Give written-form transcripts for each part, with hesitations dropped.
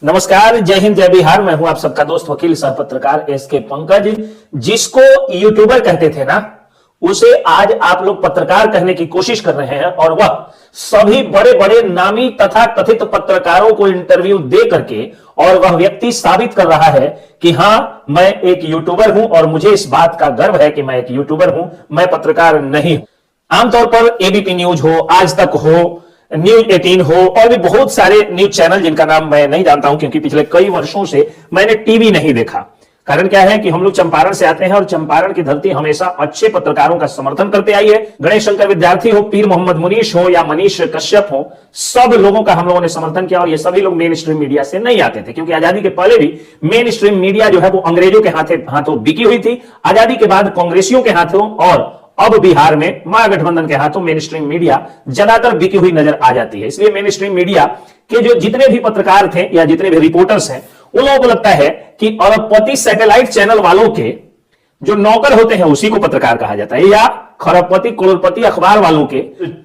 नमस्कार, जय हिंद, जय बिहार। मैं हूं आप सबका दोस्त वकील सह पत्रकार एस के पंकज। जिसको यूट्यूबर कहते थे ना, उसे आज आप लोग पत्रकार कहने की कोशिश कर रहे हैं और वह सभी बड़े बड़े नामी तथा कथित पत्रकारों को इंटरव्यू दे करके और वह व्यक्ति साबित कर रहा है कि हां, मैं एक यूट्यूबर हूं और मुझे इस बात का गर्व है कि मैं एक यूट्यूबर हूं, मैं पत्रकार नहीं हूं। आमतौर पर एबीपी न्यूज हो, आज तक हो, न्यूज 18 हो और भी बहुत सारे न्यूज चैनल जिनका नाम मैं नहीं जानता हूं क्योंकि पिछले कई वर्षों से मैंने टीवी नहीं देखा। कारण क्या है कि हम लोग चंपारण से आते हैं और चंपारण की धरती हमेशा अच्छे पत्रकारों का समर्थन करते आई है। गणेश शंकर विद्यार्थी हो, पीर मोहम्मद मुनीश हो या मनीष कश्यप हो, सब लोगों का हम लोगों ने समर्थन किया और ये सभी लोग मेन स्ट्रीम मीडिया से नहीं आते थे क्योंकि आजादी के पहले भी मेन स्ट्रीम मीडिया जो है वो अंग्रेजों के हाथों बिकी हुई थी। आजादी के बाद कांग्रेसियों के हाथों और अब बिहार में महागठबंधन के हाथों मेन स्ट्रीम मीडिया ज्यादातर बिकी हुई नजर आ जाती है। इसलिए मेन स्ट्रीम मीडिया के जो जितने भी पत्रकार थे या जितने भी रिपोर्टर्स हैं, उन लोगों को लगता है कि अरबपति सैटेलाइट चैनल वालों के जो नौकर होते हैं उसी को पत्रकार कहा जाता है, या खरबपति करोड़पति अखबार वालों के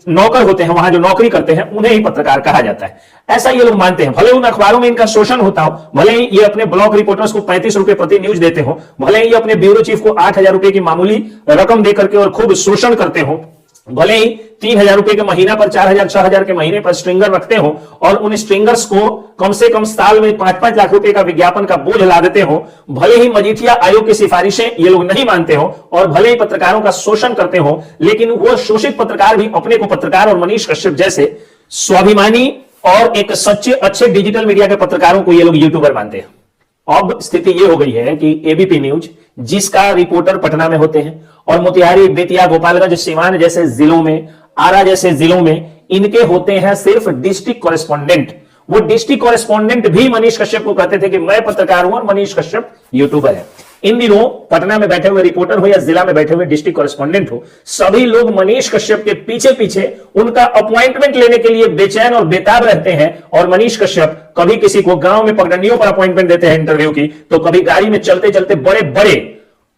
नौकर होते हैं, वहां जो नौकरी करते हैं, उन्हें ही पत्रकार कहा जाता है। ऐसा ये लोग मानते हैं। भले उन अखबारों में इनका शोषण होता हो, भले ही ये अपने ब्लॉक रिपोर्टर्स को 35 रुपए प्रति न्यूज देते हो, भले ही ये अपने ब्यूरो चीफ को 8,000 रुपए की मामूली रकम देकर के और खूब शोषण करते हो, भले ही 3,000 रुपए के महीना पर 4,000 6,000 के महीने पर स्ट्रिंगर रखते हो और उन स्ट्रिंगर्स को कम से कम साल में 5-5 लाख रुपए का विज्ञापन का बोझ ला देते हो, भले ही मजीठिया आयोग की सिफारिशें ये लोग नहीं मानते हो और भले ही पत्रकारों का शोषण करते हो, लेकिन वो शोषित पत्रकार भी अपने को पत्रकार और मनीष कश्यप जैसे स्वाभिमानी और एक सच्चे अच्छे डिजिटल मीडिया के पत्रकारों को ये लोग यूट्यूबर मानते हैं। अब स्थिति यह हो गई है कि एबीपी न्यूज, जिसका रिपोर्टर पटना में होते हैं और मोतिहारी, बेतिया, गोपालगंज, सीवान जैसे जिलों में, आरा जैसे जिलों में इनके होते हैं सिर्फ डिस्ट्रिक्ट कॉरेस्पॉन्डेंट। वो डिस्ट्रिक्ट कॉरेस्पॉन्डेंट भी मनीष कश्यप को कहते थे कि मैं पत्रकार हूं और मनीष कश्यप यूट्यूबर है। इन दिनों पटना में बैठे हुए रिपोर्टर हो या जिला में बैठे हुए डिस्ट्रिक्ट कॉरेस्पॉन्डेंट हो, सभी लोग मनीष कश्यप के पीछे पीछे उनका अपॉइंटमेंट लेने के लिए बेचैन और बेताब रहते हैं। और मनीष कश्यप कभी किसी को गांव में पगडंडियों पर अपॉइंटमेंट देते हैं इंटरव्यू की, तो कभी गाड़ी में चलते चलते बड़े बड़े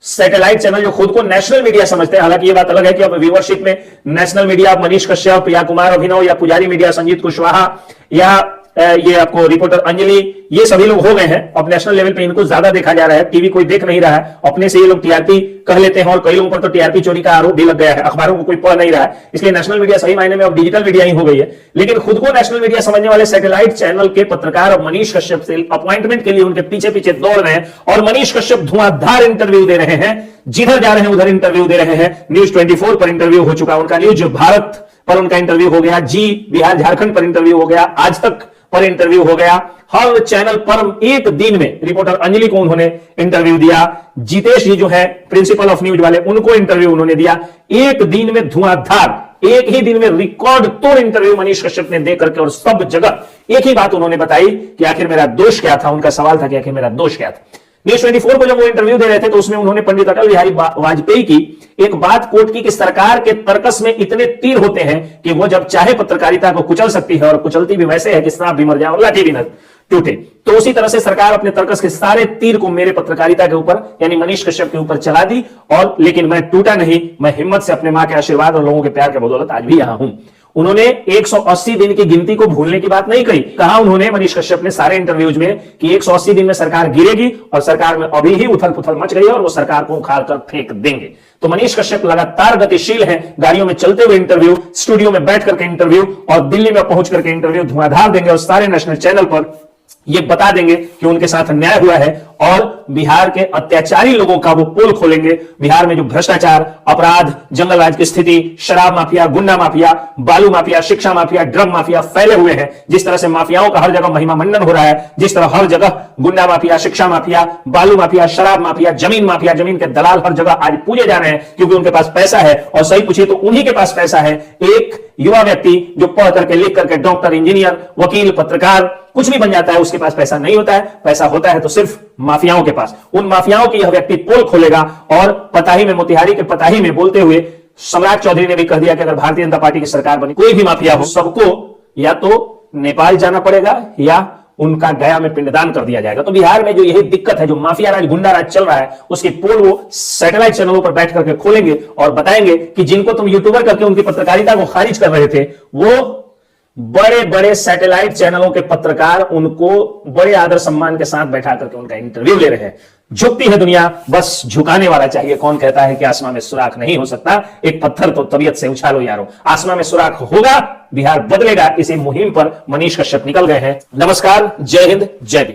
सैटेलाइट चैनल जो खुद को नेशनल मीडिया समझते हैं, हालांकि ये बात अलग है कि अब व्यूअरशिप में नेशनल मीडिया मनीष कश्यप या कुमार अभिनव या पुजारी मीडिया संजीत कुशवाहा या ये आपको रिपोर्टर अंजलि, ये सभी लोग हो गए हैं। अब नेशनल लेवल पे इनको ज्यादा देखा जा रहा है, टीवी कोई देख नहीं रहा है, अपने से ये लोग टीआरपी कह लेते हैं और कई लोगों पर तो टीआरपी चोरी का आरोप भी लग गया है, अखबारों को कोई पढ़ नहीं रहा है, इसलिए नेशनल मीडिया सही मायने में अब डिजिटल मीडिया ही हो गई है। लेकिन खुद को नेशनल मीडिया समझने वाले सैटेलाइट चैनल के पत्रकार अब मनीष कश्यप से अपॉइंटमेंट के लिए उनके पीछे पीछे दौड़ रहे हैं और मनीष कश्यप धुआंधार इंटरव्यू दे रहे हैं, जिधर जा रहे हैं उधर इंटरव्यू दे रहे हैं। न्यूज 24 पर इंटरव्यू हो चुका उनका, न्यूज भारत पर उनका इंटरव्यू हो गया, जी बिहार झारखंड पर इंटरव्यू हो गया, आज तक पर इंटरव्यू हो गया, हर चैनल पर एक दिन में रिपोर्टर अंजलि को उन्होंने इंटरव्यू दिया, जितेश जी जो है प्रिंसिपल ऑफ न्यूज वाले, उनको इंटरव्यू उन्होंने दिया। एक दिन में धुआंधार, एक ही दिन में रिकॉर्ड तोड़ इंटरव्यू मनीष कश्यप ने दे करके और सब जगह एक ही बात उन्होंने बताई कि आखिर मेरा दोष क्या था। उनका सवाल था कि आखिर मेरा दोष क्या था। न्यूज 24 को जब वो इंटरव्यू दे रहे थे तो उसमें उन्होंने पंडित अटल बिहारी वाजपेयी की एक बात कोट की कि सरकार के तर्कस में इतने तीर होते हैं कि वो जब चाहे पत्रकारिता को कुचल सकती है और कुचलती भी वैसे है कि सांप भी मर जाए और लाठी भी न टूटे। तो उसी तरह से सरकार अपने तर्कस के सारे तीर को मेरे पत्रकारिता के ऊपर यानी मनीष कश्यप के ऊपर चला दी और लेकिन मैं टूटा नहीं, मैं हिम्मत से अपने मां के आशीर्वाद और लोगों के प्यार के बदौलत आज भी यहां हूं। उन्होंने 180 दिन की गिनती को भूलने की बात नहीं कही। कहा उन्होंने मनीष कश्यप ने सारे इंटरव्यूज में कि 180 दिन में सरकार गिरेगी और सरकार में अभी ही उथल पुथल मच गई है और वो सरकार को उखाड़ कर फेंक देंगे। तो मनीष कश्यप लगातार गतिशील हैं, गाड़ियों में चलते हुए इंटरव्यू, स्टूडियो में बैठ करके इंटरव्यू और दिल्ली में पहुंच करके इंटरव्यू धुआंधार देंगे और सारे नेशनल चैनल पर ये बता देंगे कि उनके साथ अन्याय हुआ है और बिहार के अत्याचारी लोगों का वो पोल खोलेंगे। बिहार में जो भ्रष्टाचार, अपराध, जंगलराज की स्थिति, शराब माफिया, गुंडा माफिया, बालू माफिया, शिक्षा माफिया, ड्रग माफिया फैले हुए हैं, जिस तरह से माफियाओं का हर जगह महिमा मंडन हो रहा है, जिस तरह हर जगह गुंडा माफिया, शिक्षा माफिया, बालू माफिया, शराब माफिया, जमीन माफिया, जमीन के दलाल हर जगह आज पूजे जा रहे हैं क्योंकि उनके पास पैसा है। और सही पूछिए तो उन्हीं के पास पैसा है। एक युवा व्यक्ति जो पढ़ करके लिख करके डॉक्टर, इंजीनियर, वकील, पत्रकार कुछ भी बन जाता है, उसके पास पैसा नहीं होता है। पैसा होता है तो सिर्फ माफियाओं के पास। उन माफियाओं की यह व्यक्ति पोल खोलेगा और पताही में, मोतिहारी के पताही में बोलते हुए सम्राट चौधरी ने भी कह दिया कि अगर भारतीय जनता पार्टी की सरकार बनी, कोई भी माफिया हो, सबको या तो नेपाल जाना पड़ेगा या उनका गया में पिंडदान कर दिया जाएगा। तो बिहार में जो यही दिक्कत है, जो माफिया राज, गुंडा राज चल रहा है, उसकी पोल वो सैटेलाइट चैनलों पर बैठ करके खोलेंगे और बताएंगे कि जिनको तुम यूट्यूबर करके उनकी पत्रकारिता को खारिज कर रहे थे, वो बड़े बड़े सैटेलाइट चैनलों के पत्रकार उनको बड़े आदर सम्मान के साथ बैठा करके उनका इंटरव्यू ले रहे हैं। झुकती है दुनिया, बस झुकाने वाला चाहिए। कौन कहता है कि आसमां में सुराख नहीं हो सकता? एक पत्थर तो तबीयत से उछालो यारो, आसमां में सुराख होगा, बिहार बदलेगा। इसी मुहिम पर मनीष कश्यप निकल गए हैं। नमस्कार, जय हिंद, जय भीम।